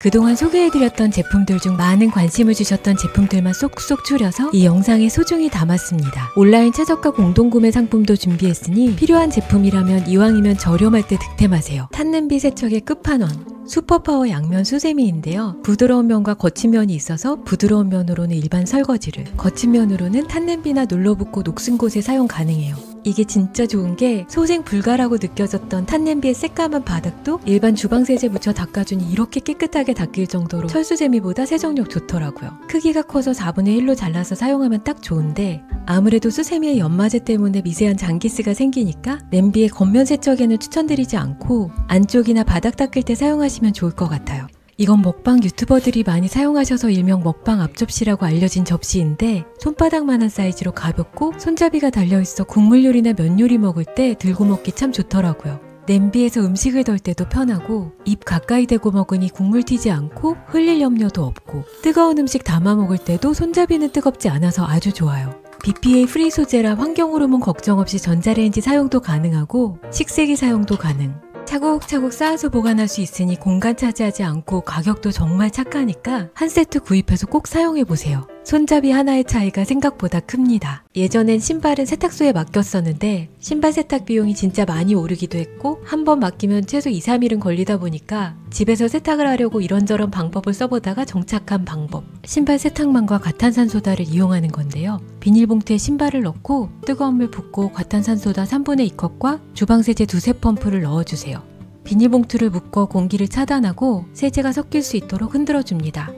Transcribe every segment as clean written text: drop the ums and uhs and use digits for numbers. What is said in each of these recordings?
그동안 소개해드렸던 제품들 중 많은 관심을 주셨던 제품들만 쏙쏙 추려서 이 영상에 소중히 담았습니다. 온라인 최저가 공동구매 상품도 준비했으니 필요한 제품이라면 이왕이면 저렴할 때 득템하세요. 탄냄비 세척의 끝판원 슈퍼파워 양면 수세미인데요. 부드러운 면과 거친 면이 있어서 부드러운 면으로는 일반 설거지를, 거친 면으로는 탄냄비나 눌러붙고 녹슨 곳에 사용 가능해요. 이게 진짜 좋은 게 소생 불가라고 느껴졌던 탄냄비의 새까만 바닥도 일반 주방세제 묻혀 닦아주니 이렇게 깨끗하게 닦일 정도로 철수세미보다 세정력 좋더라고요. 크기가 커서 4분의 1로 잘라서 사용하면 딱 좋은데 아무래도 수세미의 연마제 때문에 미세한 장기스가 생기니까 냄비의 겉면 세척에는 추천드리지 않고 안쪽이나 바닥 닦을 때 사용하시면 좋을 것 같아요. 이건 먹방 유튜버들이 많이 사용하셔서 일명 먹방 앞접시라고 알려진 접시인데 손바닥만한 사이즈로 가볍고 손잡이가 달려있어 국물 요리나 면 요리 먹을 때 들고 먹기 참 좋더라고요. 냄비에서 음식을 덜 때도 편하고 입 가까이 대고 먹으니 국물 튀지 않고 흘릴 염려도 없고 뜨거운 음식 담아 먹을 때도 손잡이는 뜨겁지 않아서 아주 좋아요. BPA 프리 소재라 환경호르몬 걱정 없이 전자레인지 사용도 가능하고 식세기 사용도 가능. 차곡차곡 쌓아서 보관할 수 있으니 공간 차지하지 않고 가격도 정말 착하니까 한 세트 구입해서 꼭 사용해보세요. 손잡이 하나의 차이가 생각보다 큽니다. 예전엔 신발은 세탁소에 맡겼었는데 신발 세탁 비용이 진짜 많이 오르기도 했고 한 번 맡기면 최소 2-3일은 걸리다 보니까 집에서 세탁을 하려고 이런저런 방법을 써보다가 정착한 방법, 신발 세탁망과 과탄산소다를 이용하는 건데요. 비닐봉투에 신발을 넣고 뜨거운 물 붓고 과탄산소다 3분의 2컵과 주방세제 2-3펌프를 넣어주세요. 비닐봉투를 묶어 공기를 차단하고 세제가 섞일 수 있도록 흔들어줍니다.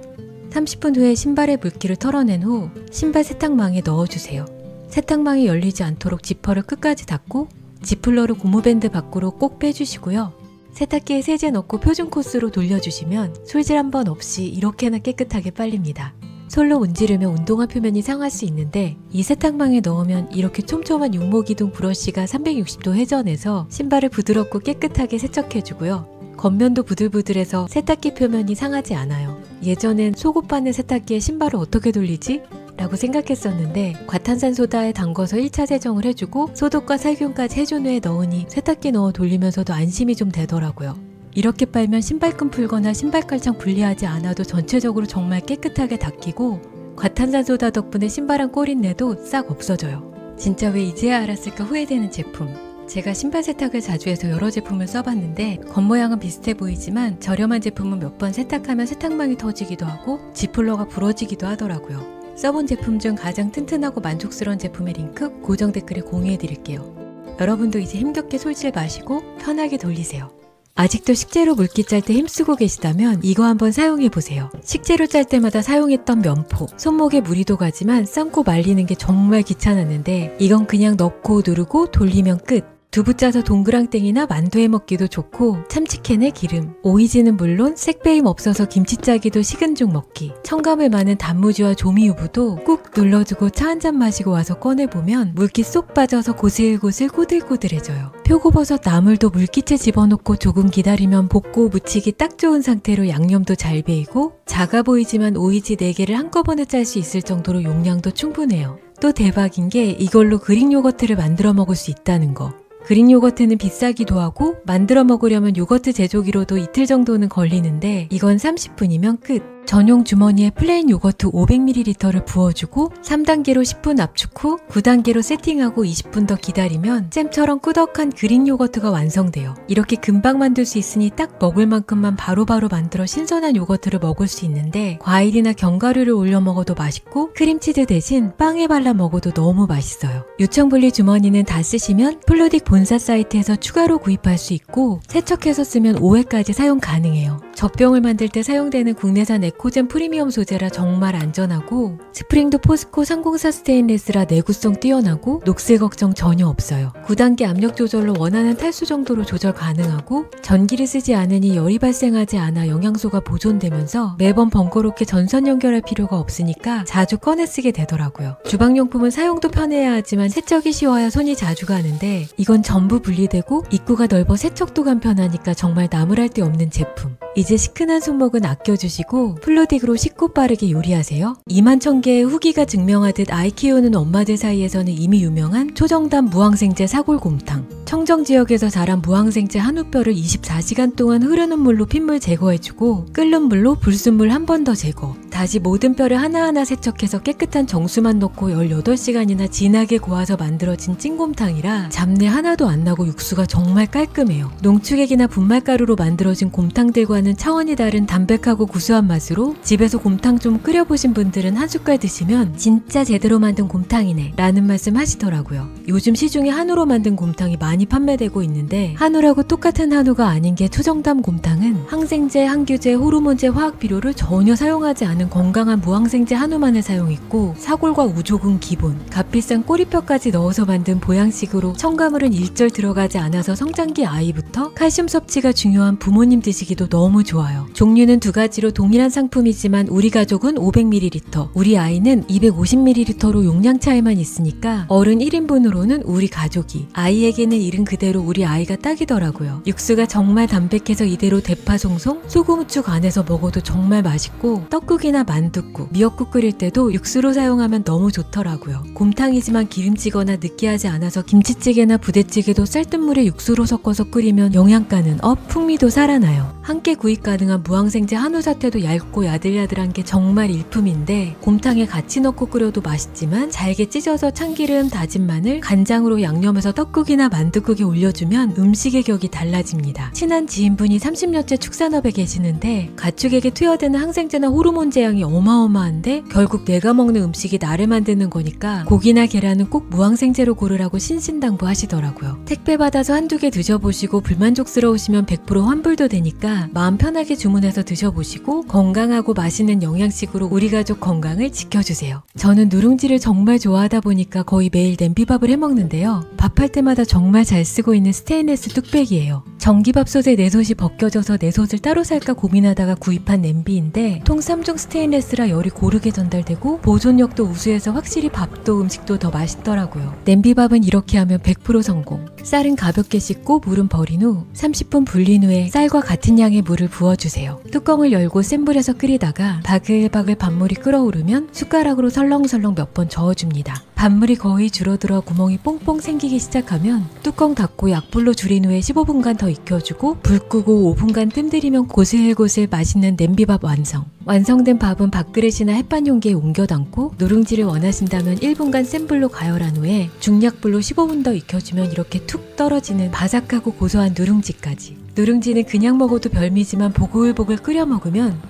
30분 후에 신발의 물기를 털어낸 후 신발 세탁망에 넣어주세요. 세탁망이 열리지 않도록 지퍼를 끝까지 닫고 지플러를 고무밴드 밖으로 꼭 빼주시고요. 세탁기에 세제 넣고 표준 코스로 돌려주시면 솔질 한 번 없이 이렇게나 깨끗하게 빨립니다. 솔로 문지르면 운동화 표면이 상할 수 있는데 이 세탁망에 넣으면 이렇게 촘촘한 육모기둥 브러쉬가 360도 회전해서 신발을 부드럽고 깨끗하게 세척해주고요. 겉면도 부들부들해서 세탁기 표면이 상하지 않아요. 예전엔 속옷 바늘 세탁기에 신발을 어떻게 돌리지? 라고 생각했었는데 과탄산소다에 담궈서 1차 세정을 해주고 소독과 살균까지 해준 후에 넣으니 세탁기 넣어 돌리면서도 안심이 좀 되더라고요. 이렇게 빨면 신발끈 풀거나 신발깔창 분리하지 않아도 전체적으로 정말 깨끗하게 닦이고 과탄산소다 덕분에 신발한 꼬린내도 싹 없어져요. 진짜 왜 이제야 알았을까 후회되는 제품. 제가 신발 세탁을 자주 해서 여러 제품을 써봤는데 겉모양은 비슷해 보이지만 저렴한 제품은 몇 번 세탁하면 세탁망이 터지기도 하고 지플러가 부러지기도 하더라고요. 써본 제품 중 가장 튼튼하고 만족스러운 제품의 링크 고정 댓글에 공유해드릴게요. 여러분도 이제 힘겹게 솔질 마시고 편하게 돌리세요. 아직도 식재료 물기 짤 때 힘쓰고 계시다면 이거 한번 사용해보세요. 식재료 짤 때마다 사용했던 면포, 손목에 무리도 가지만 삶고 말리는 게 정말 귀찮았는데 이건 그냥 넣고 누르고 돌리면 끝. 두부 짜서 동그랑땡이나 만두에 먹기도 좋고 참치캔에 기름, 오이지는 물론 색배임 없어서 김치 짜기도 식은 죽 먹기, 첨가물 많은 단무지와 조미유부도 꾹 눌러두고 차 한잔 마시고 와서 꺼내보면 물기 쏙 빠져서 고슬고슬 꼬들꼬들해져요. 표고버섯 나물도 물기채 집어넣고 조금 기다리면 볶고 무치기 딱 좋은 상태로 양념도 잘 배이고 작아 보이지만 오이지 4개를 한꺼번에 짤 수 있을 정도로 용량도 충분해요. 또 대박인 게 이걸로 그릭 요거트를 만들어 먹을 수 있다는 거. 그릭 요거트는 비싸기도 하고 만들어 먹으려면 요거트 제조기로도 이틀 정도는 걸리는데 이건 30분이면 끝. 전용 주머니에 플레인 요거트 500ml를 부어주고 3단계로 10분 압축 후 9단계로 세팅하고 20분 더 기다리면 잼처럼 꾸덕한 그릭 요거트가 완성돼요. 이렇게 금방 만들 수 있으니 딱 먹을 만큼만 바로바로 만들어 신선한 요거트를 먹을 수 있는데 과일이나 견과류를 올려 먹어도 맛있고 크림치즈 대신 빵에 발라 먹어도 너무 맛있어요. 요청분리 주머니는 다 쓰시면 플루딕 본사 사이트에서 추가로 구입할 수 있고 세척해서 쓰면 5회까지 사용 가능해요. 젖병을 만들 때 사용되는 국내산 에코젠 프리미엄 소재라 정말 안전하고 스프링도 포스코 304 스테인레스라 내구성 뛰어나고 녹슬 걱정 전혀 없어요. 9단계 압력 조절로 원하는 탈수 정도로 조절 가능하고 전기를 쓰지 않으니 열이 발생하지 않아 영양소가 보존되면서 매번 번거롭게 전선 연결할 필요가 없으니까 자주 꺼내 쓰게 되더라고요. 주방용품은 사용도 편해야 하지만 세척이 쉬워야 손이 자주 가는데 이건 전부 분리되고 입구가 넓어 세척도 간편하니까 정말 나무랄 데 없는 제품. 이제 이제 시큰한 손목은 아껴주시고 플로딕으로 쉽고 빠르게 요리하세요. 21,000개의 후기가 증명하듯 아이 키우는 엄마들 사이에서는 이미 유명한 초정답 무항생제 사골곰탕. 청정지역에서 자란 무항생제 한우뼈를 24시간 동안 흐르는 물로 핏물 제거해주고 끓는 물로 불순물 한 번 더 제거. 다시 모든 뼈를 하나하나 세척해서 깨끗한 정수만 넣고 18시간이나 진하게 고아서 만들어진 찐곰탕이라 잡내 하나도 안 나고 육수가 정말 깔끔해요. 농축액이나 분말가루로 만들어진 곰탕들과는 차원이 다른 담백하고 구수한 맛으로 집에서 곰탕 좀 끓여보신 분들은 한 숟갈 드시면 진짜 제대로 만든 곰탕이네 라는 말씀 하시더라고요. 요즘 시중에 한우로 만든 곰탕이 많이 판매되고 있는데 한우라고 똑같은 한우가 아닌 게 초정담 곰탕은 항생제, 항규제, 호르몬제, 화학비료를 전혀 사용하지 않은 건강한 무항생제 한우만을 사용했고 사골과 우조금 기본, 값비싼 꼬리뼈까지 넣어서 만든 보양식으로 첨가물은 일절 들어가지 않아서 성장기 아이부터 칼슘 섭취가 중요한 부모님 드시기도 너무 좋아요. 종류는 두 가지로 동일한 상품이지만 우리 가족은 500ml, 우리 아이는 250ml로 용량 차이만 있으니까 어른 1인분으로는 우리 가족이, 아이에게는 이른 그대로 우리 아이가 딱이더라고요. 육수가 정말 담백해서 이대로 대파 송송, 소금 후추 간해서 먹어도 정말 맛있고 떡국이나 만둣국, 미역국 끓일 때도 육수로 사용하면 너무 좋더라고요. 곰탕이지만 기름지거나 느끼하지 않아서 김치찌개나 부대찌개도 쌀뜨물에 육수로 섞어서 끓이면 영양가는 업, 풍미도 살아나요. 함께 구입 가능한 무항생제 한우 사태도 얇고 야들야들한 게 정말 일품인데 곰탕에 같이 넣고 끓여도 맛있지만 잘게 찢어서 참기름, 다진 마늘, 간장으로 양념해서 떡국이나 만둣국에 올려주면 음식의 격이 달라집니다. 친한 지인분이 30년째 축산업에 계시는데 가축에게 투여되는 항생제나 호르몬 제약이 어마어마한데 결국 내가 먹는 음식이 나를 만드는 거니까 고기나 계란은 꼭 무항생제로 고르라고 신신당부하시더라고요. 택배 받아서 한두 개 드셔보시고 불만족스러우시면 100% 환불도 되니까 마음 편하게 주문해서 드셔보시고 건강하고 맛있는 영양식으로 우리 가족 건강을 지켜주세요. 저는 누룽지를 정말 좋아하다 보니까 거의 매일 냄비밥을 해먹는데요. 밥할 때마다 정말 잘 쓰고 있는 스테인레스 뚝배기예요. 전기밥솥에 내솥이 벗겨져서 내솥을 따로 살까 고민하다가 구입한 냄비인데 통 3중 스테인레스라 열이 고르게 전달되고 보존력도 우수해서 확실히 밥도 음식도 더 맛있더라고요. 냄비밥은 이렇게 하면 100% 성공. 쌀은 가볍게 씻고 물은 버린 후 30분 불린 후에 쌀과 같은 양의 물을 부어주세요. 뚜껑을 열고 센 불에서 끓이다가 바글바글 밥물이 끓어오르면 숟가락으로 설렁설렁 몇 번 저어줍니다. 밥물이 거의 줄어들어 구멍이 뽕뽕 생기기 시작하면 뚜껑 닫고 약불로 줄인 후에 15분간 더 익혀주고 불 끄고 5분간 뜸들이면 고슬고슬 맛있는 냄비밥 완성. 완성된 밥은 밥그릇이나 햇반 용기에 옮겨 담고 누룽지를 원하신다면 1분간 센 불로 가열한 후에 중약불로 15분 더 익혀주면 이렇게 툭 떨어지는 바삭하고 고소한 누룽지까지. 누룽지는 그냥 먹어도 별미지만 보글보글 끓여 먹으면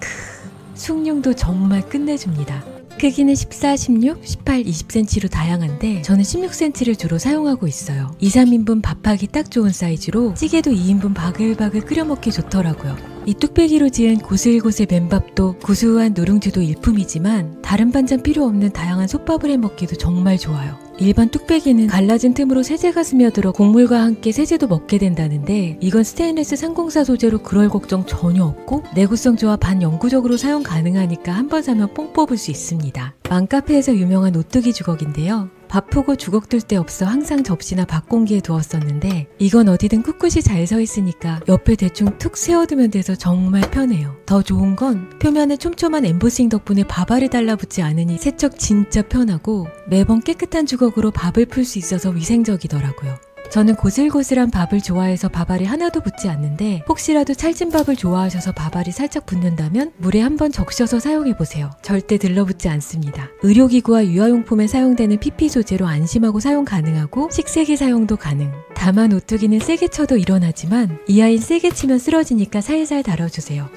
숭늉도 정말 끝내줍니다. 크기는 14, 16, 18, 20cm로 다양한데 저는 16cm를 주로 사용하고 있어요. 2, 3인분 밥하기 딱 좋은 사이즈로 찌개도 2인분 바글바글 끓여 먹기 좋더라고요. 이 뚝배기로 지은 고슬고슬 맨밥도 구수한 누룽지도 일품이지만 다른 반찬 필요 없는 다양한 솥밥을 해 먹기도 정말 좋아요. 일반 뚝배기는 갈라진 틈으로 세제가 스며들어 국물과 함께 세제도 먹게 된다는데 이건 스테인레스 304 소재로 그럴 걱정 전혀 없고 내구성 좋아 반영구적으로 사용 가능하니까 한번 사면 뽕 뽑을 수 있습니다. 맘카페에서 유명한 오뚜기 주걱인데요. 바쁘고 주걱 둘 데 없어 항상 접시나 밥 공기에 두었었는데 이건 어디든 꿋꿋이 잘 서 있으니까 옆에 대충 툭 세워두면 돼서 정말 편해요. 더 좋은 건 표면에 촘촘한 엠보싱 덕분에 밥알이 달라붙지 않으니 세척 진짜 편하고 매번 깨끗한 주걱으로 밥을 풀 수 있어서 위생적이더라고요. 저는 고슬고슬한 밥을 좋아해서 밥알이 하나도 붙지 않는데 혹시라도 찰진 밥을 좋아하셔서 밥알이 살짝 붙는다면 물에 한번 적셔서 사용해보세요. 절대 들러붙지 않습니다. 의료기구와 유아용품에 사용되는 PP 소재로 안심하고 사용 가능하고 식세기 사용도 가능. 다만 오뚜기는 세게 쳐도 일어나지만 이 아이는 세게 치면 쓰러지니까 살살 다뤄주세요.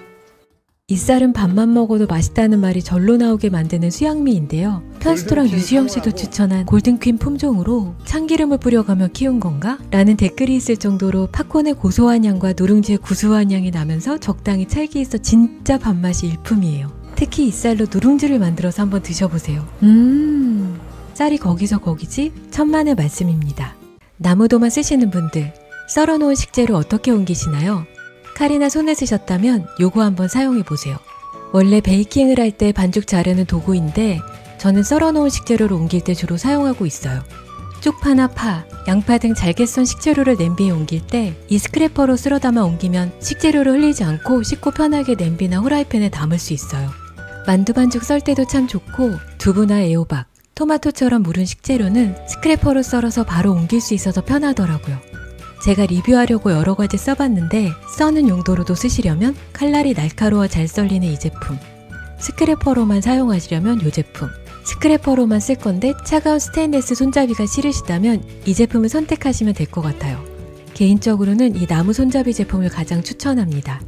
이 쌀은 밥만 먹어도 맛있다는 말이 절로 나오게 만드는 수양미인데요. 편스토랑 유수영 씨도 추천한 골든퀸 품종으로 참기름을 뿌려가며 키운 건가? 라는 댓글이 있을 정도로 팝콘의 고소한 향과 누룽지의 구수한 향이 나면서 적당히 찰기 있어 진짜 밥맛이 일품이에요. 특히 이 쌀로 누룽지를 만들어서 한번 드셔보세요. 쌀이 거기서 거기지? 천만의 말씀입니다. 나무도마 쓰시는 분들, 썰어놓은 식재료 어떻게 옮기시나요? 칼이나 손에 쓰셨다면 요거 한번 사용해보세요. 원래 베이킹을 할 때 반죽 자르는 도구인데 저는 썰어놓은 식재료를 옮길 때 주로 사용하고 있어요. 쪽파나 파, 양파 등 잘게 썬 식재료를 냄비에 옮길 때 이 스크래퍼로 쓸어 담아 옮기면 식재료를 흘리지 않고 씻고 편하게 냄비나 후라이팬에 담을 수 있어요. 만두 반죽 썰 때도 참 좋고 두부나 애호박, 토마토처럼 무른 식재료는 스크래퍼로 썰어서 바로 옮길 수 있어서 편하더라고요. 제가 리뷰하려고 여러 가지 써봤는데 써는 용도로도 쓰시려면 칼날이 날카로워 잘 썰리는 이 제품, 스크래퍼로만 사용하시려면 이 제품, 스크래퍼로만 쓸 건데 차가운 스테인레스 손잡이가 싫으시다면 이 제품을 선택하시면 될 것 같아요. 개인적으로는 이 나무 손잡이 제품을 가장 추천합니다.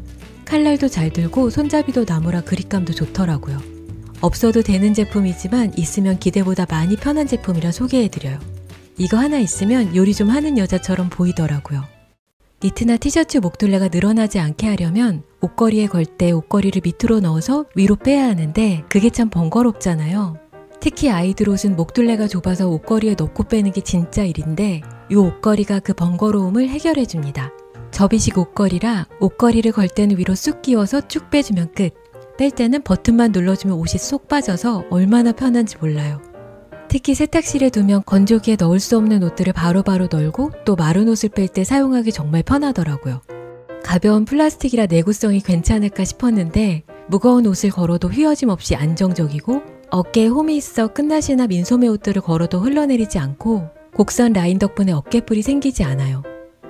칼날도 잘 들고 손잡이도 나무라 그립감도 좋더라고요. 없어도 되는 제품이지만 있으면 기대보다 많이 편한 제품이라 소개해드려요. 이거 하나 있으면 요리 좀 하는 여자처럼 보이더라고요. 니트나 티셔츠 목둘레가 늘어나지 않게 하려면 옷걸이에 걸 때 옷걸이를 밑으로 넣어서 위로 빼야 하는데 그게 참 번거롭잖아요. 특히 아이들 옷은 목둘레가 좁아서 옷걸이에 넣고 빼는 게 진짜 일인데 이 옷걸이가 그 번거로움을 해결해줍니다. 접이식 옷걸이라 옷걸이를 걸 때는 위로 쑥 끼워서 쭉 빼주면 끝. 뺄 때는 버튼만 눌러주면 옷이 쏙 빠져서 얼마나 편한지 몰라요. 특히 세탁실에 두면 건조기에 넣을 수 없는 옷들을 바로바로 널고 또 마른 옷을 뺄 때 사용하기 정말 편하더라고요. 가벼운 플라스틱이라 내구성이 괜찮을까 싶었는데 무거운 옷을 걸어도 휘어짐 없이 안정적이고 어깨에 홈이 있어 끝나시나 민소매 옷들을 걸어도 흘러내리지 않고 곡선 라인 덕분에 어깨뿔이 생기지 않아요.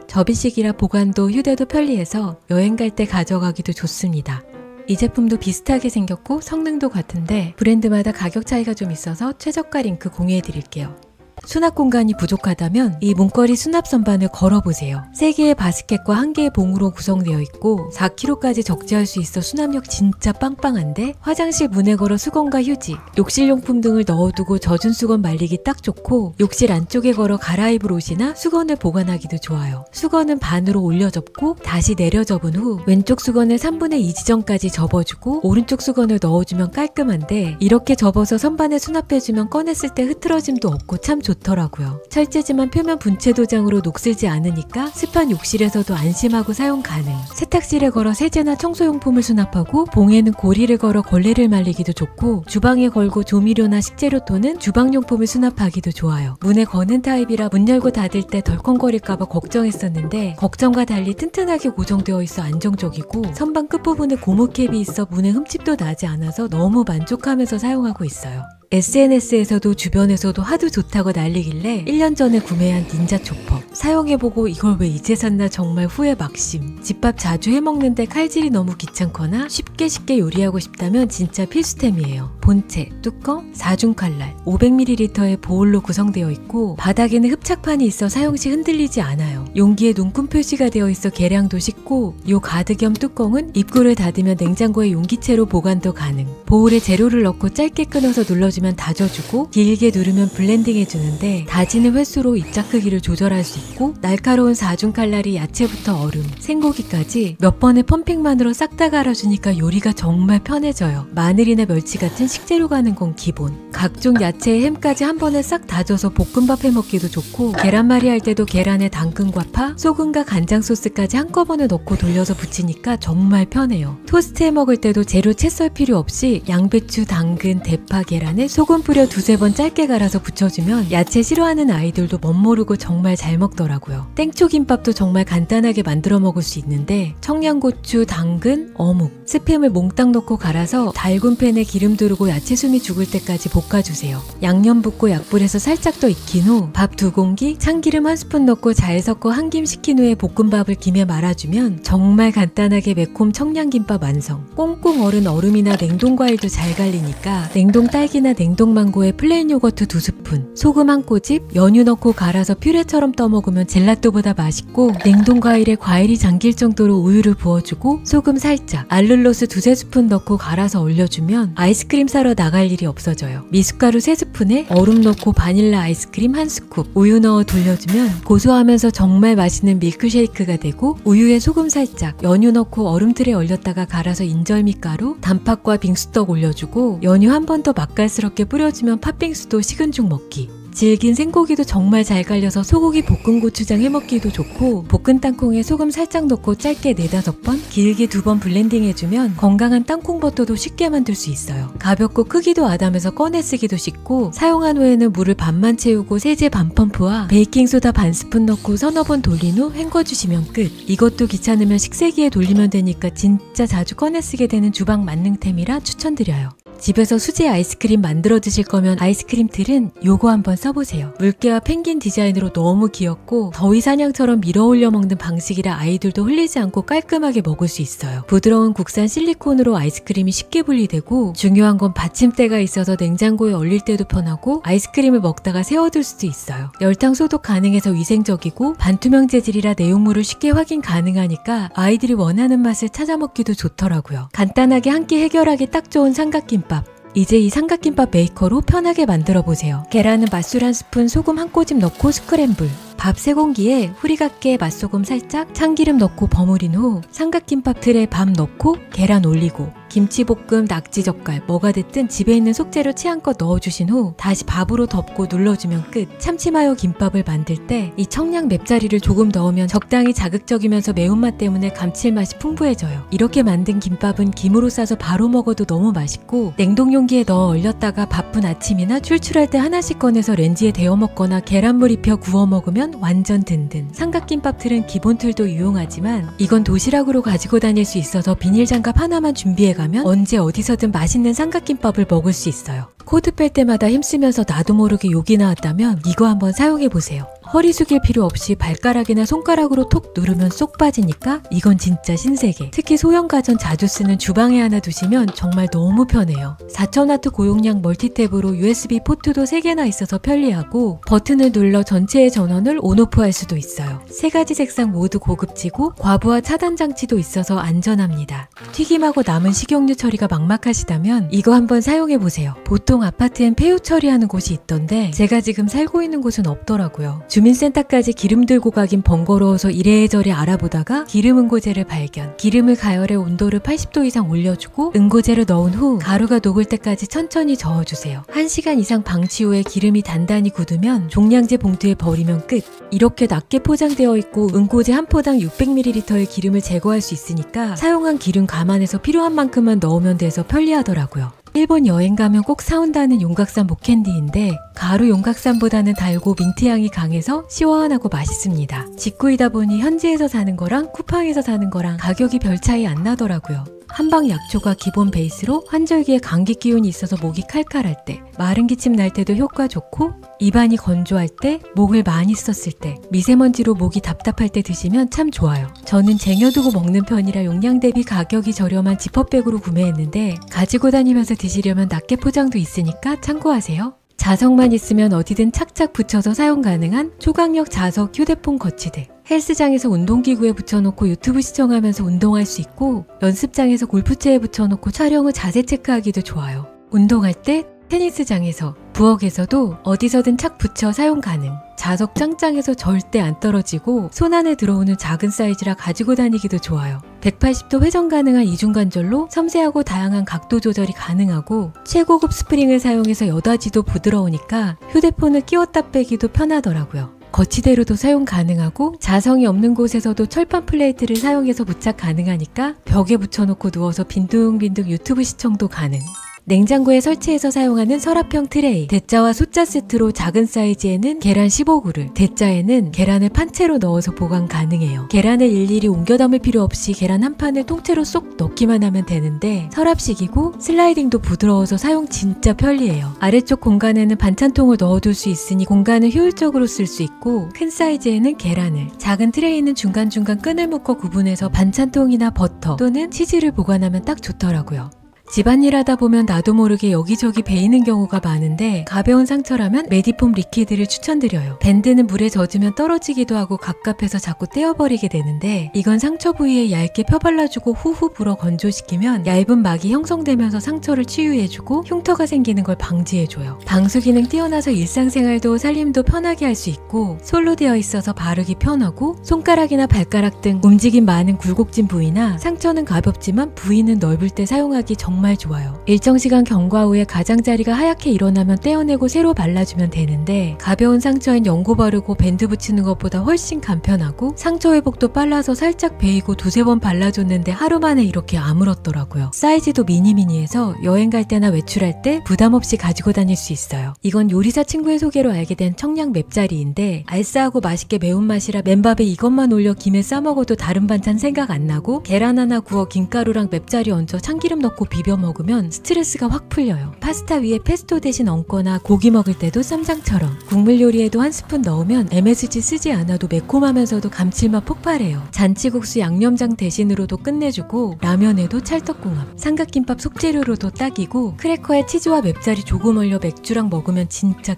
접이식이라 보관도 휴대도 편리해서 여행 갈 때 가져가기도 좋습니다. 이 제품도 비슷하게 생겼고 성능도 같은데 브랜드마다 가격 차이가 좀 있어서 최저가 링크 공유해 드릴게요. 수납 공간이 부족하다면 이 문거리 수납 선반을 걸어보세요. 3개의 바스켓과 1개의 봉으로 구성되어 있고 4kg까지 적재할 수 있어 수납력 진짜 빵빵한데 화장실 문에 걸어 수건과 휴지, 욕실용품 등을 넣어두고 젖은 수건 말리기 딱 좋고 욕실 안쪽에 걸어 갈아입을 옷이나 수건을 보관하기도 좋아요. 수건은 반으로 올려 접고 다시 내려 접은 후 왼쪽 수건을 3분의 2 지점까지 접어주고 오른쪽 수건을 넣어주면 깔끔한데 이렇게 접어서 선반에 수납해주면 꺼냈을 때 흐트러짐도 없고 참 좋더라고요. 철제지만 표면 분체 도장으로 녹슬지 않으니까 습한 욕실에서도 안심하고 사용 가능. 세탁실에 걸어 세제나 청소용품을 수납하고 봉에는 고리를 걸어 걸레를 말리기도 좋고 주방에 걸고 조미료나 식재료토는 주방용품을 수납하기도 좋아요. 문에 거는 타입이라 문 열고 닫을 때 덜컹거릴까봐 걱정했었는데 걱정과 달리 튼튼하게 고정되어 있어 안정적이고 선반 끝부분에 고무캡이 있어 문에 흠집도 나지 않아서 너무 만족하면서 사용하고 있어요. SNS에서도 주변에서도 하도 좋다고 난리길래 1년 전에 구매한 닌자 초퍼 사용해보고 이걸 왜 이제 샀나 정말 후회 막심. 집밥 자주 해먹는데 칼질이 너무 귀찮거나 쉽게 요리하고 싶다면 진짜 필수템이에요. 본체, 뚜껑, 4중 칼날, 500ml의 보울로 구성되어 있고 바닥에는 흡착판이 있어 사용 시 흔들리지 않아요. 용기에 눈금 표시가 되어 있어 계량도 쉽고 요 가드 겸 뚜껑은 입구를 닫으면 냉장고에 용기채로 보관도 가능. 보울에 재료를 넣고 짧게 끊어서 눌러주면 다져주고 길게 누르면 블렌딩 해주는데 다지는 횟수로 입자 크기를 조절할 수 있고 날카로운 4중 칼날이 야채부터 얼음, 생고기까지 몇 번의 펌핑만으로 싹 다 갈아주니까 요리가 정말 편해져요. 마늘이나 멸치 같은 식재료 가는 건 기본. 각종 야채에 햄까지 한 번에 싹 다져서 볶음밥 해먹기도 좋고 계란말이 할 때도 계란에 당근과 파, 소금과 간장 소스까지 한꺼번에 넣고 돌려서 부치니까 정말 편해요. 토스트 해먹을 때도 재료 채 썰 필요 없이 양배추, 당근, 대파, 계란에 소금 뿌려 두세 번 짧게 갈아서 부쳐주면 야채 싫어하는 아이들도 멋모르고 정말 잘 먹더라고요. 땡초김밥도 정말 간단하게 만들어 먹을 수 있는데 청양고추, 당근, 어묵, 스팸을 몽땅 넣고 갈아서 달군 팬에 기름 두르고 야채 숨이 죽을 때까지 볶아주세요. 양념 붓고 약불에서 살짝 더 익힌 후 밥 2공기, 참기름 1스푼 넣고 잘 섞어 한 김 식힌 후에 볶음밥을 김에 말아주면 정말 간단하게 매콤 청양김밥 완성. 꽁꽁 얼은 얼음이나 냉동과일도 잘 갈리니까 냉동 딸기나 냉동 망고에 플레인 요거트 2스푼, 소금 한 꼬집, 연유 넣고 갈아서 퓨레처럼 떠먹으면 젤라또보다 맛있고 냉동 과일에 과일이 잠길 정도로 우유를 부어주고 소금 살짝, 알룰로스 2-3스푼 넣고 갈아서 올려주면 아이스크림 사러 나갈 일이 없어져요. 미숫가루 3스푼에 얼음 넣고 바닐라 아이스크림 1스쿱, 우유 넣어 돌려주면 고소하면서 정말 맛있는 밀크쉐이크가 되고 우유에 소금 살짝, 연유 넣고 얼음틀에 얼렸다가 갈아서 인절미가루, 단팥과 빙수떡 올려주고 연유 한 번 더 맛깔스럽게 뿌려주면 팥빙수도 식은 죽 먹기. 질긴 생고기도 정말 잘 갈려서 소고기 볶은 고추장 해먹기도 좋고, 볶은 땅콩에 소금 살짝 넣고 짧게 4-5번, 길게 2번 블렌딩해주면 건강한 땅콩버터도 쉽게 만들 수 있어요. 가볍고 크기도 아담해서 꺼내 쓰기도 쉽고, 사용한 후에는 물을 반만 채우고 세제 반 펌프와 베이킹소다 반 스푼 넣고 서너 번 돌린 후 헹궈주시면 끝. 이것도 귀찮으면 식세기에 돌리면 되니까 진짜 자주 꺼내 쓰게 되는 주방 만능템이라 추천드려요. 집에서 수제 아이스크림 만들어 드실 거면 아이스크림 틀은 요거 한번 써보세요. 물개와 펭귄 디자인으로 너무 귀엽고 더위 사냥처럼 밀어 올려 먹는 방식이라 아이들도 흘리지 않고 깔끔하게 먹을 수 있어요. 부드러운 국산 실리콘으로 아이스크림이 쉽게 분리되고, 중요한 건 받침대가 있어서 냉장고에 얼릴 때도 편하고 아이스크림을 먹다가 세워둘 수도 있어요. 열탕 소독 가능해서 위생적이고 반투명 재질이라 내용물을 쉽게 확인 가능하니까 아이들이 원하는 맛을 찾아 먹기도 좋더라고요. 간단하게 한 끼 해결하기 딱 좋은 삼각김밥. 이제 이 삼각김밥 메이커로 편하게 만들어 보세요. 계란은 맛술 1스푼, 소금 1꼬집 넣고 스크램블. 밥 3공기에 후리갓게 맛소금 살짝, 참기름 넣고 버무린 후 삼각김밥 틀에 밥 넣고 계란 올리고, 김치볶음, 낙지젓갈 뭐가 됐든 집에 있는 속재료 취향껏 넣어주신 후 다시 밥으로 덮고 눌러주면 끝. 참치마요 김밥을 만들 때 이 청양 맵자리를 조금 넣으면 적당히 자극적이면서 매운맛 때문에 감칠맛이 풍부해져요. 이렇게 만든 김밥은 김으로 싸서 바로 먹어도 너무 맛있고, 냉동용기에 넣어 얼렸다가 바쁜 아침이나 출출할 때 하나씩 꺼내서 렌지에 데워 먹거나 계란물 입혀 구워 먹으면 완전 든든. 삼각김밥 틀은 기본 틀도 유용하지만 이건 도시락으로 가지고 다닐 수 있어서 비닐 장갑 하나만 준비해 가면 언제 어디서든 맛있는 삼각김밥을 먹을 수 있어요. 코드 뺄 때마다 힘쓰면서 나도 모르게 욕이 나왔다면 이거 한번 사용해보세요. 허리 숙일 필요 없이 발가락이나 손가락으로 톡 누르면 쏙 빠지니까 이건 진짜 신세계. 특히 소형가전 자주 쓰는 주방에 하나 두시면 정말 너무 편해요. 4000W 고용량 멀티탭으로 USB 포트도 3개나 있어서 편리하고, 버튼을 눌러 전체의 전원을 온오프 할 수도 있어요. 3가지 색상 모두 고급지고 과부하 차단 장치도 있어서 안전합니다. 튀김하고 남은 식용유 처리가 막막하시다면 이거 한번 사용해보세요. 보통 아파트엔 폐유 처리하는 곳이 있던데 제가 지금 살고 있는 곳은 없더라고요. 주민센터까지 기름 들고 가긴 번거로워서 이래저래 알아보다가 기름 응고제를 발견. 기름을 가열해 온도를 80도 이상 올려주고 응고제를 넣은 후 가루가 녹을 때까지 천천히 저어주세요. 1시간 이상 방치 후에 기름이 단단히 굳으면 종량제 봉투에 버리면 끝. 이렇게 낮게 포장되어 있고 응고제 한 포당 600ml의 기름을 제거할 수 있으니까 사용한 기름 감안해서 필요한 만큼만 넣으면 돼서 편리하더라고요. 일본 여행 가면 꼭 사온다는 용각산 목캔디인데 가루 용각산보다는 달고 민트향이 강해서 시원하고 맛있습니다. 직구이다 보니 현지에서 사는 거랑 쿠팡에서 사는 거랑 가격이 별 차이 안 나더라고요. 한방 약초가 기본 베이스로 환절기에 감기 기운이 있어서 목이 칼칼할 때, 마른 기침 날 때도 효과 좋고, 입안이 건조할 때, 목을 많이 썼을 때, 미세먼지로 목이 답답할 때 드시면 참 좋아요. 저는 쟁여두고 먹는 편이라 용량 대비 가격이 저렴한 지퍼백으로 구매했는데 가지고 다니면서 드시려면 낱개 포장도 있으니까 참고하세요. 자석만 있으면 어디든 착착 붙여서 사용 가능한 초강력 자석 휴대폰 거치대. 헬스장에서 운동기구에 붙여놓고 유튜브 시청하면서 운동할 수 있고, 연습장에서 골프채에 붙여놓고 촬영 후 자세 체크하기도 좋아요. 운동할 때 테니스장에서, 부엌에서도 어디서든 착 붙여 사용 가능. 자석 짱짱해서 절대 안 떨어지고 손 안에 들어오는 작은 사이즈라 가지고 다니기도 좋아요. 180도 회전 가능한 이중관절로 섬세하고 다양한 각도 조절이 가능하고, 최고급 스프링을 사용해서 여닫이도 부드러우니까 휴대폰을 끼웠다 빼기도 편하더라고요. 거치대로도 사용 가능하고, 자성이 없는 곳에서도 철판 플레이트를 사용해서 부착 가능하니까 벽에 붙여놓고 누워서 빈둥빈둥 유튜브 시청도 가능. 냉장고에 설치해서 사용하는 서랍형 트레이. 대짜와 소짜 세트로 작은 사이즈에는 계란 15그릇, 대짜에는 계란을 판채로 넣어서 보관 가능해요. 계란을 일일이 옮겨 담을 필요 없이 계란 한 판을 통째로 쏙 넣기만 하면 되는데 서랍식이고 슬라이딩도 부드러워서 사용 진짜 편리해요. 아래쪽 공간에는 반찬통을 넣어둘 수 있으니 공간을 효율적으로 쓸 수 있고, 큰 사이즈에는 계란을, 작은 트레이는 중간중간 끈을 묶어 구분해서 반찬통이나 버터 또는 치즈를 보관하면 딱 좋더라고요. 집안일 하다 보면 나도 모르게 여기저기 베이는 경우가 많은데 가벼운 상처라면 메디폼 리퀴드를 추천드려요. 밴드는 물에 젖으면 떨어지기도 하고 갑갑해서 자꾸 떼어버리게 되는데 이건 상처 부위에 얇게 펴발라주고 후후 불어 건조시키면 얇은 막이 형성되면서 상처를 치유해주고 흉터가 생기는 걸 방지해줘요. 방수 기능 뛰어나서 일상생활도 살림도 편하게 할 수 있고 솔로 되어 있어서 바르기 편하고 손가락이나 발가락 등 움직임 많은 굴곡진 부위나 상처는 가볍지만 부위는 넓을 때 사용하기 정말 정말 좋아요. 일정 시간 경과 후에 가장자리가 하얗게 일어나면 떼어내고 새로 발라주면 되는데 가벼운 상처엔 연고 바르고 밴드 붙이는 것보다 훨씬 간편하고 상처 회복도 빨라서 살짝 베이고 두세 번 발라줬는데 하루 만에 이렇게 아물었더라고요. 사이즈도 미니미니해서 여행 갈 때나 외출할 때 부담 없이 가지고 다닐 수 있어요. 이건 요리사 친구의 소개로 알게 된 청양 맵자리인데 알싸하고 맛있게 매운맛이라 맨밥에 이것만 올려 김에 싸먹어도 다른 반찬 생각 안 나고 계란 하나 구워 김가루랑 맵자리 얹어 참기름 넣고 비벼 먹으면 스트레스가 확 풀려요. 파스타 위에 페스토 대신 얹거나 고기 먹을 때도 쌈장처럼 국물 요리에도 한 스푼 넣으면 MSG 쓰지 않아도 매콤하면서도 감칠맛 폭발해요. 잔치국수 양념장 대신으로도 끝내주고 라면에도 찰떡궁합, 삼각김밥 속재료로도 딱이고 크래커에 치즈와 맵자리 조금 올려 맥주랑 먹으면 진짜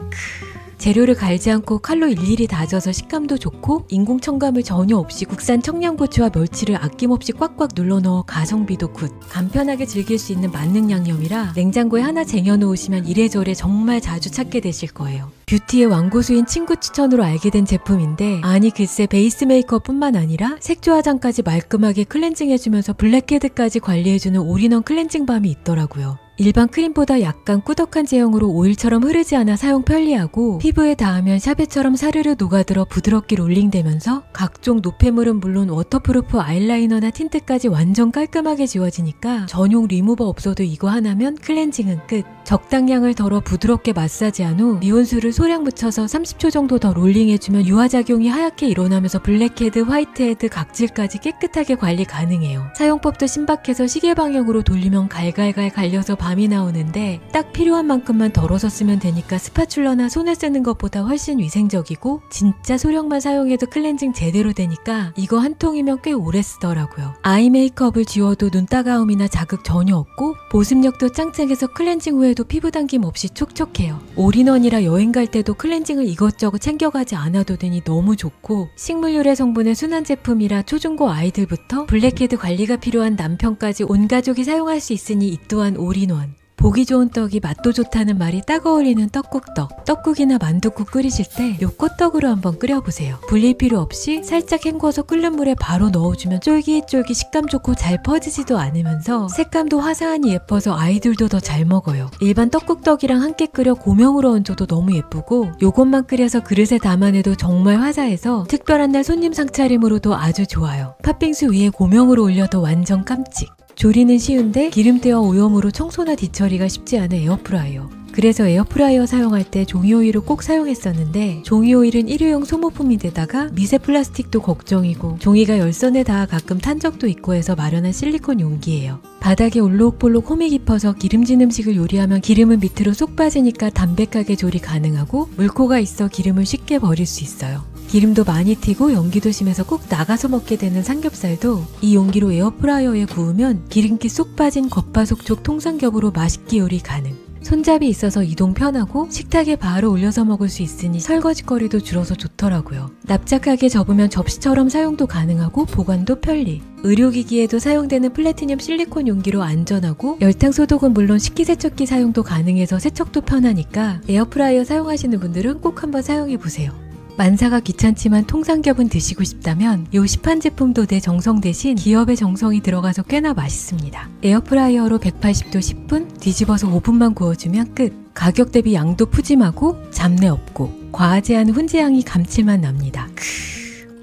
재료를 갈지 않고 칼로 일일이 다져서 식감도 좋고 인공 첨가물 전혀 없이 국산 청양고추와 멸치를 아낌없이 꽉꽉 눌러 넣어 가성비도 굿. 간편하게 즐길 수 있는 만능 양념이라 냉장고에 하나 쟁여놓으시면 이래저래 정말 자주 찾게 되실 거예요. 뷰티의 왕고수인 친구 추천으로 알게 된 제품인데 아니 글쎄 베이스 메이크업뿐만 아니라 색조 화장까지 말끔하게 클렌징해주면서 블랙헤드까지 관리해주는 올인원 클렌징 밤이 있더라고요. 일반 크림보다 약간 꾸덕한 제형으로 오일처럼 흐르지 않아 사용 편리하고 피부에 닿으면 샤베처럼 사르르 녹아들어 부드럽게 롤링되면서 각종 노폐물은 물론 워터프루프 아이라이너나 틴트까지 완전 깔끔하게 지워지니까 전용 리무버 없어도 이거 하나면 클렌징은 끝. 적당량을 덜어 부드럽게 마사지한 후 미온수를 소량 묻혀서 30초 정도 더 롤링해주면 유화작용이 하얗게 일어나면서 블랙헤드, 화이트헤드, 각질까지 깨끗하게 관리 가능해요. 사용법도 신박해서 시계 방향으로 돌리면 갈갈갈 갈려서 밤이 나오는데 딱 필요한 만큼만 덜어서 쓰면 되니까 스파츌러나 손에 쓰는 것보다 훨씬 위생적이고 진짜 소량만 사용해도 클렌징 제대로 되니까 이거 한 통이면 꽤 오래 쓰더라고요. 아이 메이크업을 지워도 눈 따가움이나 자극 전혀 없고 보습력도 짱짱해서 클렌징 후에도 피부 당김 없이 촉촉해요. 올인원이라 여행 갈 때도 클렌징을 이것저것 챙겨가지 않아도 되니 너무 좋고 식물유래 성분의 순한 제품이라 초중고 아이들부터 블랙헤드 관리가 필요한 남편까지 온 가족이 사용할 수 있으니 이 또한 올인원. 보기 좋은 떡이 맛도 좋다는 말이 딱 어울리는 떡국떡. 떡국이나 만둣국 끓이실 때 요 꽃떡으로 한번 끓여보세요. 불릴 필요 없이 살짝 헹궈서 끓는 물에 바로 넣어주면 쫄깃쫄깃 식감 좋고 잘 퍼지지도 않으면서 색감도 화사하니 예뻐서 아이들도 더 잘 먹어요. 일반 떡국떡이랑 함께 끓여 고명으로 얹어도 너무 예쁘고 요것만 끓여서 그릇에 담아내도 정말 화사해서 특별한 날 손님 상차림으로도 아주 좋아요. 팥빙수 위에 고명으로 올려도 완전 깜찍. 조리는 쉬운데 기름때와 오염으로 청소나 뒤처리가 쉽지 않은 에어프라이어. 그래서 에어프라이어 사용할 때 종이오일을 꼭 사용했었는데 종이오일은 일회용 소모품인데다가 미세 플라스틱도 걱정이고 종이가 열선에 닿아 가끔 탄 적도 있고 해서 마련한 실리콘 용기예요. 바닥에 올록볼록 홈이 깊어서 기름진 음식을 요리하면 기름은 밑으로 쏙 빠지니까 담백하게 조리 가능하고 물코가 있어 기름을 쉽게 버릴 수 있어요. 기름도 많이 튀고 연기도 심해서 꼭 나가서 먹게 되는 삼겹살도 이 용기로 에어프라이어에 구우면 기름기 쏙 빠진 겉바속촉 통삼겹으로 맛있게 요리 가능. 손잡이 있어서 이동 편하고 식탁에 바로 올려서 먹을 수 있으니 설거지거리도 줄어서 좋더라고요. 납작하게 접으면 접시처럼 사용도 가능하고 보관도 편리. 의료기기에도 사용되는 플래티늄 실리콘 용기로 안전하고 열탕 소독은 물론 식기세척기 사용도 가능해서 세척도 편하니까 에어프라이어 사용하시는 분들은 꼭 한번 사용해보세요. 만사가 귀찮지만 통삼겹은 드시고 싶다면 요 시판 제품도 내 정성 대신 기업의 정성이 들어가서 꽤나 맛있습니다. 에어프라이어로 180도 10분 뒤집어서 5분만 구워주면 끝. 가격 대비 양도 푸짐하고 잡내 없고 과하지 않은 훈제향이 감칠맛 납니다.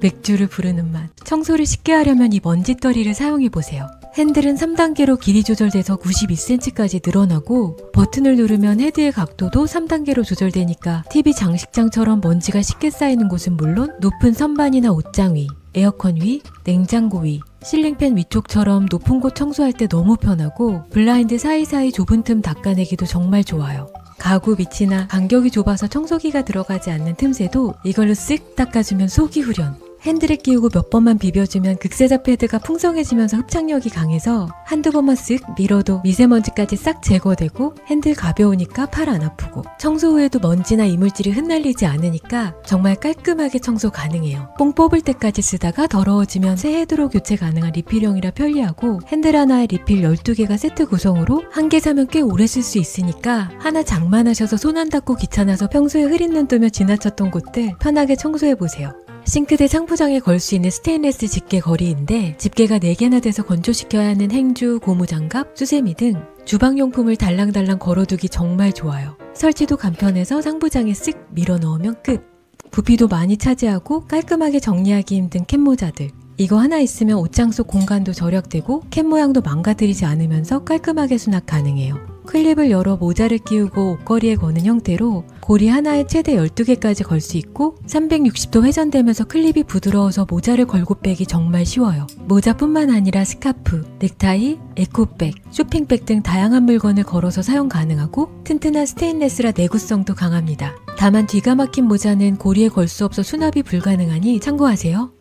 맥주를 부르는 맛. 청소를 쉽게 하려면 이 먼지떨이를 사용해보세요. 핸들은 3단계로 길이 조절돼서 92cm까지 늘어나고 버튼을 누르면 헤드의 각도도 3단계로 조절되니까 TV 장식장처럼 먼지가 쉽게 쌓이는 곳은 물론 높은 선반이나 옷장 위, 에어컨 위, 냉장고 위, 실링팬 위쪽처럼 높은 곳 청소할 때 너무 편하고 블라인드 사이사이 좁은 틈 닦아내기도 정말 좋아요. 가구 밑이나 간격이 좁아서 청소기가 들어가지 않는 틈새도 이걸로 쓱 닦아주면 속이 후련. 핸들에 끼우고 몇 번만 비벼주면 극세사 패드가 풍성해지면서 흡착력이 강해서 한두 번만 쓱 밀어도 미세먼지까지 싹 제거되고 핸들 가벼우니까 팔 안 아프고 청소 후에도 먼지나 이물질이 흩날리지 않으니까 정말 깔끔하게 청소 가능해요. 뽕 뽑을 때까지 쓰다가 더러워지면 새 헤드로 교체 가능한 리필형이라 편리하고 핸들 하나에 리필 12개가 세트 구성으로 한 개 사면 꽤 오래 쓸 수 있으니까 하나 장만하셔서 손 안 닦고 귀찮아서 평소에 흐린 눈 뜨며 지나쳤던 곳들 편하게 청소해보세요. 싱크대 상부장에 걸 수 있는 스테인레스 집게 거리인데 집게가 4개나 돼서 건조시켜야 하는 행주, 고무장갑, 수세미 등 주방용품을 달랑달랑 걸어두기 정말 좋아요. 설치도 간편해서 상부장에 쓱 밀어 넣으면 끝. 부피도 많이 차지하고 깔끔하게 정리하기 힘든 캡 모자들. 이거 하나 있으면 옷장 속 공간도 절약되고 캡 모양도 망가뜨리지 않으면서 깔끔하게 수납 가능해요. 클립을 열어 모자를 끼우고 옷걸이에 거는 형태로 고리 하나에 최대 12개까지 걸 수 있고 360도 회전되면서 클립이 부드러워서 모자를 걸고 빼기 정말 쉬워요. 모자뿐만 아니라 스카프, 넥타이, 에코백, 쇼핑백 등 다양한 물건을 걸어서 사용 가능하고 튼튼한 스테인레스라 내구성도 강합니다. 다만 뒤가 막힌 모자는 고리에 걸 수 없어 수납이 불가능하니 참고하세요.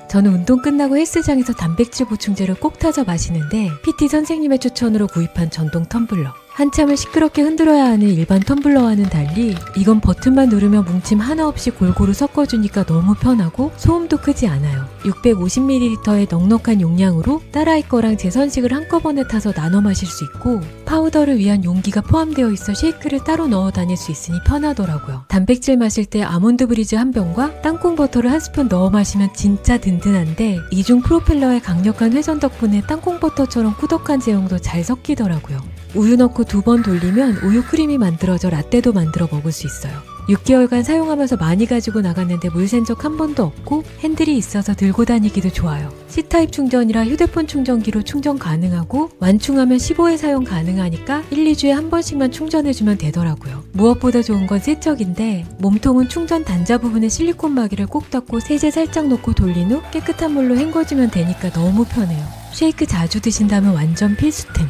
저는 운동 끝나고 헬스장에서 단백질 보충제를 꼭 타서 마시는데 PT 선생님의 추천으로 구입한 전동 텀블러. 한참을 시끄럽게 흔들어야 하는 일반 텀블러와는 달리 이건 버튼만 누르면 뭉침 하나 없이 골고루 섞어주니까 너무 편하고 소음도 크지 않아요. 650ml의 넉넉한 용량으로 딸아이 거랑 제 선식을 한꺼번에 타서 나눠 마실 수 있고 파우더를 위한 용기가 포함되어 있어 쉐이크를 따로 넣어 다닐 수 있으니 편하더라고요. 단백질 마실 때 아몬드 브리즈 한 병과 땅콩 버터를 한 스푼 넣어 마시면 진짜 든든한데 이중 프로펠러의 강력한 회전 덕분에 땅콩 버터처럼 꾸덕한 제형도 잘 섞이더라고요. 우유 넣고 2번 돌리면 우유 크림이 만들어져 라떼도 만들어 먹을 수 있어요. 6개월간 사용하면서 많이 가지고 나갔는데 물 샌 적 한 번도 없고 핸들이 있어서 들고 다니기도 좋아요. C타입 충전이라 휴대폰 충전기로 충전 가능하고 완충하면 15회 사용 가능하니까 1, 2주에 한 번씩만 충전해주면 되더라고요. 무엇보다 좋은 건 세척인데 몸통은 충전 단자 부분에 실리콘 마개를 꼭 닫고 세제 살짝 넣고 돌린 후 깨끗한 물로 헹궈주면 되니까 너무 편해요. 쉐이크 자주 드신다면 완전 필수템.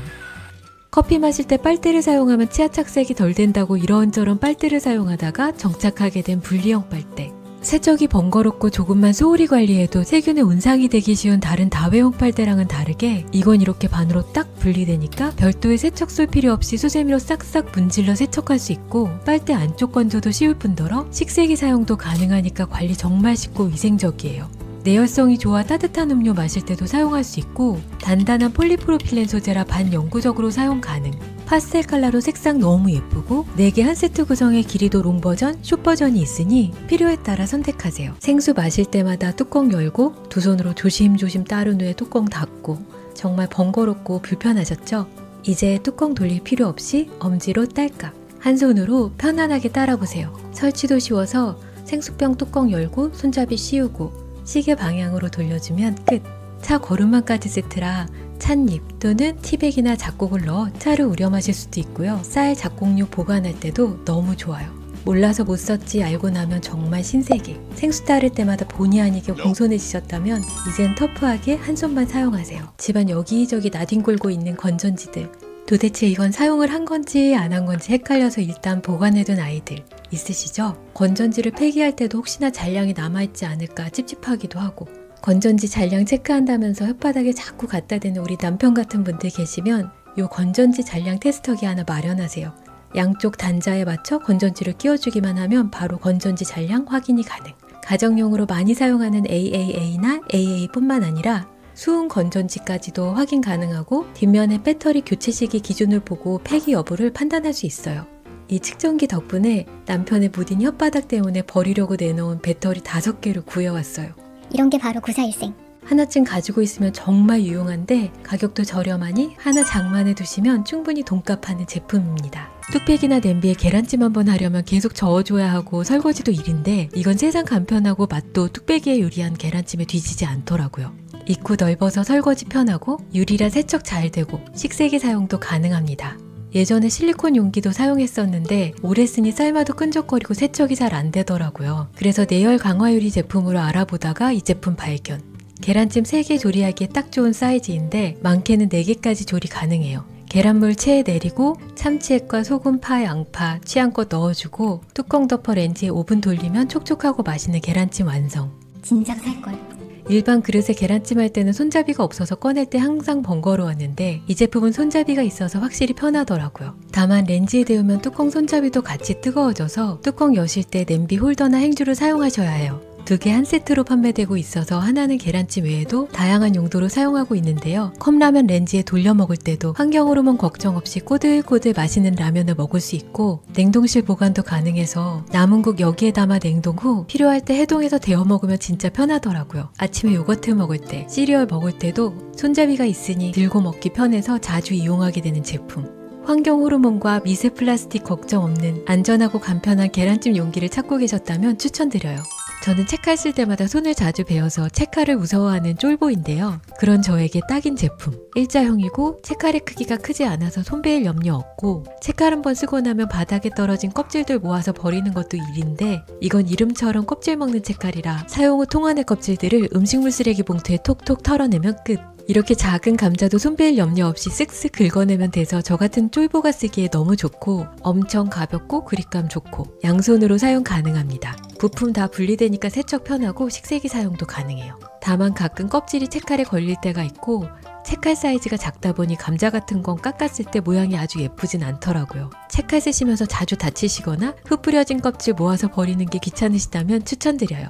커피 마실 때 빨대를 사용하면 치아 착색이 덜 된다고 이런저런 빨대를 사용하다가 정착하게 된 분리형 빨대. 세척이 번거롭고 조금만 소홀히 관리해도 세균의 온상이 되기 쉬운 다른 다회용 빨대랑은 다르게 이건 이렇게 반으로 딱 분리되니까 별도의 세척술 필요 없이 수세미로 싹싹 문질러 세척할 수 있고 빨대 안쪽 건조도 쉬울 뿐더러 식세기 사용도 가능하니까 관리 정말 쉽고 위생적이에요. 내열성이 좋아 따뜻한 음료 마실 때도 사용할 수 있고 단단한 폴리프로필렌 소재라 반영구적으로 사용 가능. 파스텔 컬러로 색상 너무 예쁘고 4개 한 세트 구성의 길이도 롱 버전, 숏 버전이 있으니 필요에 따라 선택하세요. 생수 마실 때마다 뚜껑 열고 두 손으로 조심조심 따른 후에 뚜껑 닫고 정말 번거롭고 불편하셨죠? 이제 뚜껑 돌릴 필요 없이 엄지로 딸깍 한 손으로 편안하게 따라보세요. 설치도 쉬워서 생수병 뚜껑 열고 손잡이 씌우고 시계 방향으로 돌려주면 끝! 차 거름만까지 세트라 찻잎 또는 티백이나 잡곡을 넣어 차를 우려 마실 수도 있고요. 쌀, 잡곡류 보관할 때도 너무 좋아요. 몰라서 못 썼지 알고 나면 정말 신세계. 생수 따를 때마다 본의 아니게 공손해지셨다면 이젠 터프하게 한 손만 사용하세요. 집안 여기저기 나뒹굴고 있는 건전지들. 도대체 이건 사용을 한 건지 안 한 건지 헷갈려서 일단 보관해둔 아이들 있으시죠? 건전지를 폐기할 때도 혹시나 잔량이 남아있지 않을까 찝찝하기도 하고 건전지 잔량 체크한다면서 혓바닥에 자꾸 갖다 대는 우리 남편 같은 분들 계시면 요 건전지 잔량 테스터기 하나 마련하세요. 양쪽 단자에 맞춰 건전지를 끼워주기만 하면 바로 건전지 잔량 확인이 가능. 가정용으로 많이 사용하는 AAA나 AA뿐만 아니라 수은 건전지까지도 확인 가능하고 뒷면에 배터리 교체 시기 기준을 보고 폐기 여부를 판단할 수 있어요. 이 측정기 덕분에 남편의 무딘 혓바닥 때문에 버리려고 내놓은 배터리 5개를 구해왔어요. 이런 게 바로 구사일생. 하나쯤 가지고 있으면 정말 유용한데 가격도 저렴하니 하나 장만해 두시면 충분히 돈값하는 제품입니다. 뚝배기나 냄비에 계란찜 한번 하려면 계속 저어줘야 하고 설거지도 일인데 이건 세상 간편하고 맛도 뚝배기에 유리한 계란찜에 뒤지지 않더라고요. 입구 넓어서 설거지 편하고 유리라 세척 잘 되고 식세기 사용도 가능합니다. 예전에 실리콘 용기도 사용했었는데 오래 쓰니 삶아도 끈적거리고 세척이 잘 안 되더라고요. 그래서 내열 강화 유리 제품으로 알아보다가 이 제품 발견. 계란찜 3개 조리하기에 딱 좋은 사이즈인데 많게는 4개까지 조리 가능해요. 계란물 체에 내리고 참치액과 소금, 파, 양파 취향껏 넣어주고 뚜껑 덮어 렌즈에 5분 돌리면 촉촉하고 맛있는 계란찜 완성. 진작 살걸. 일반 그릇에 계란찜 할 때는 손잡이가 없어서 꺼낼 때 항상 번거로웠는데 이 제품은 손잡이가 있어서 확실히 편하더라고요. 다만 렌즈에 데우면 뚜껑 손잡이도 같이 뜨거워져서 뚜껑 여실 때 냄비 홀더나 행주를 사용하셔야 해요. 2개 한 세트로 판매되고 있어서 하나는 계란찜 외에도 다양한 용도로 사용하고 있는데요. 컵라면 렌즈에 돌려 먹을 때도 환경 호르몬 걱정 없이 꼬들꼬들 맛있는 라면을 먹을 수 있고 냉동실 보관도 가능해서 남은 국 여기에 담아 냉동 후 필요할 때 해동해서 데워 먹으면 진짜 편하더라고요. 아침에 요거트 먹을 때, 시리얼 먹을 때도 손잡이가 있으니 들고 먹기 편해서 자주 이용하게 되는 제품. 환경 호르몬과 미세 플라스틱 걱정 없는 안전하고 간편한 계란찜 용기를 찾고 계셨다면 추천드려요. 저는 책칼 쓸 때마다 손을 자주 베어서 책칼을 무서워하는 쫄보인데요. 그런 저에게 딱인 제품. 일자형이고 책칼의 크기가 크지 않아서 손 베일 염려 없고 책칼 한번 쓰고 나면 바닥에 떨어진 껍질들 모아서 버리는 것도 일인데 이건 이름처럼 껍질 먹는 책칼이라 사용 후 통안의 껍질들을 음식물 쓰레기 봉투에 톡톡 털어내면 끝. 이렇게 작은 감자도 손베일 염려 없이 쓱쓱 긁어내면 돼서 저 같은 쫄보가 쓰기에 너무 좋고 엄청 가볍고 그립감 좋고 양손으로 사용 가능합니다. 부품 다 분리되니까 세척 편하고 식세기 사용도 가능해요. 다만 가끔 껍질이 책칼에 걸릴 때가 있고 책칼 사이즈가 작다 보니 감자 같은 건 깎았을 때 모양이 아주 예쁘진 않더라고요. 책칼 쓰시면서 자주 다치시거나 흩뿌려진 껍질 모아서 버리는 게 귀찮으시다면 추천드려요.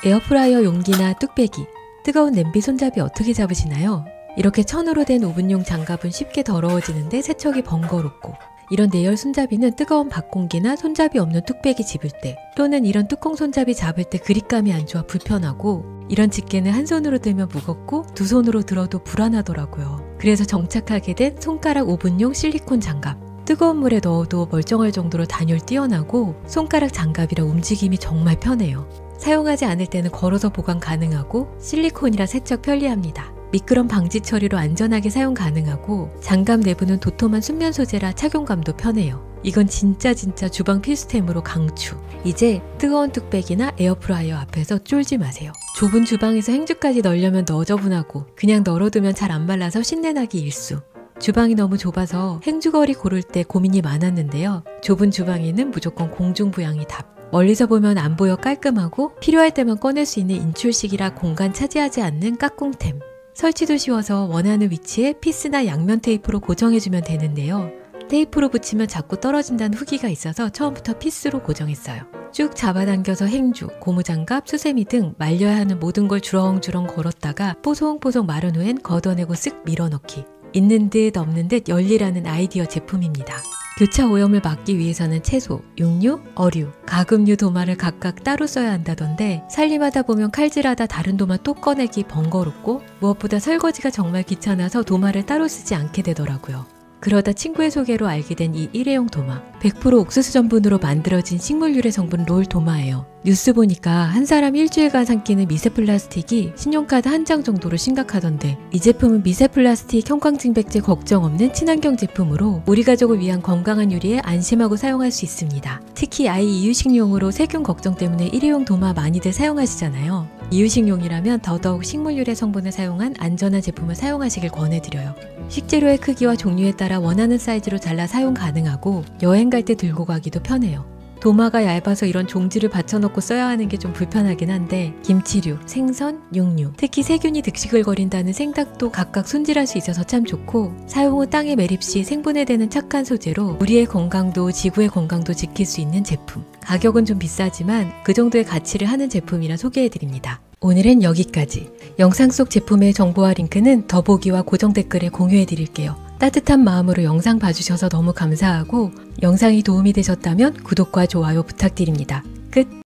에어프라이어 용기나 뚝배기 뜨거운 냄비 손잡이 어떻게 잡으시나요? 이렇게 천으로 된 오븐용 장갑은 쉽게 더러워지는데 세척이 번거롭고 이런 내열 손잡이는 뜨거운 밥공기나 손잡이 없는 뚝배기 집을 때 또는 이런 뚜껑 손잡이 잡을 때 그립감이 안 좋아 불편하고 이런 집게는 한 손으로 들면 무겁고 두 손으로 들어도 불안하더라고요. 그래서 정착하게 된 손가락 오븐용 실리콘 장갑. 뜨거운 물에 넣어도 멀쩡할 정도로 단열 뛰어나고 손가락 장갑이라 움직임이 정말 편해요. 사용하지 않을 때는 걸어서 보관 가능하고 실리콘이라 세척 편리합니다. 미끄럼 방지 처리로 안전하게 사용 가능하고 장갑 내부는 도톰한 순면 소재라 착용감도 편해요. 이건 진짜 주방 필수템으로 강추. 이제 뜨거운 뚝배기나 에어프라이어 앞에서 쫄지 마세요. 좁은 주방에서 행주까지 널려면 너저분하고 그냥 널어두면 잘 안 말라서 신내나기 일수. 주방이 너무 좁아서 행주거리 고를 때 고민이 많았는데요. 좁은 주방에는 무조건 공중부양이 답. 멀리서 보면 안 보여 깔끔하고 필요할 때만 꺼낼 수 있는 인출식이라 공간 차지하지 않는 깍꿍템. 설치도 쉬워서 원하는 위치에 피스나 양면 테이프로 고정해주면 되는데요. 테이프로 붙이면 자꾸 떨어진다는 후기가 있어서 처음부터 피스로 고정했어요. 쭉 잡아당겨서 행주, 고무장갑, 수세미 등 말려야 하는 모든 걸 주렁주렁 걸었다가 뽀송뽀송 마른 후엔 걷어내고 쓱 밀어넣기. 있는 듯 없는 듯 열리라는 아이디어 제품입니다. 교차 오염을 막기 위해서는 채소, 육류, 어류, 가금류 도마를 각각 따로 써야 한다던데 살림하다 보면 칼질하다 다른 도마 또 꺼내기 번거롭고 무엇보다 설거지가 정말 귀찮아서 도마를 따로 쓰지 않게 되더라고요. 그러다 친구의 소개로 알게 된 이 일회용 도마. 100% 옥수수 전분으로 만들어진 식물 유래 성분 롤 도마예요. 뉴스 보니까 한 사람 일주일간 삼키는 미세 플라스틱이 신용카드 한 장 정도로 심각하던데 이 제품은 미세 플라스틱 형광증백제 걱정 없는 친환경 제품으로 우리 가족을 위한 건강한 유리에 안심하고 사용할 수 있습니다. 특히 아이 이유식용으로 세균 걱정 때문에 일회용 도마 많이들 사용하시잖아요. 이유식용이라면 더더욱 식물 유래 성분을 사용한 안전한 제품을 사용하시길 권해드려요. 식재료의 크기와 종류에 따라 원하는 사이즈로 잘라 사용 가능하고 여행 갈 때 들고 가기도 편해요. 도마가 얇아서 이런 종지를 받쳐놓고 써야 하는 게 좀 불편하긴 한데 김치류, 생선, 육류, 특히 세균이 득시글거린다는 생닭도 각각 손질할 수 있어서 참 좋고 사용 후 땅에 매립 시 생분해되는 착한 소재로 우리의 건강도 지구의 건강도 지킬 수 있는 제품. 가격은 좀 비싸지만 그 정도의 가치를 하는 제품이라 소개해드립니다. 오늘은 여기까지. 영상 속 제품의 정보와 링크는 더보기와 고정 댓글에 공유해드릴게요. 따뜻한 마음으로 영상 봐주셔서 너무 감사하고 영상이 도움이 되셨다면 구독과 좋아요 부탁드립니다. 끝!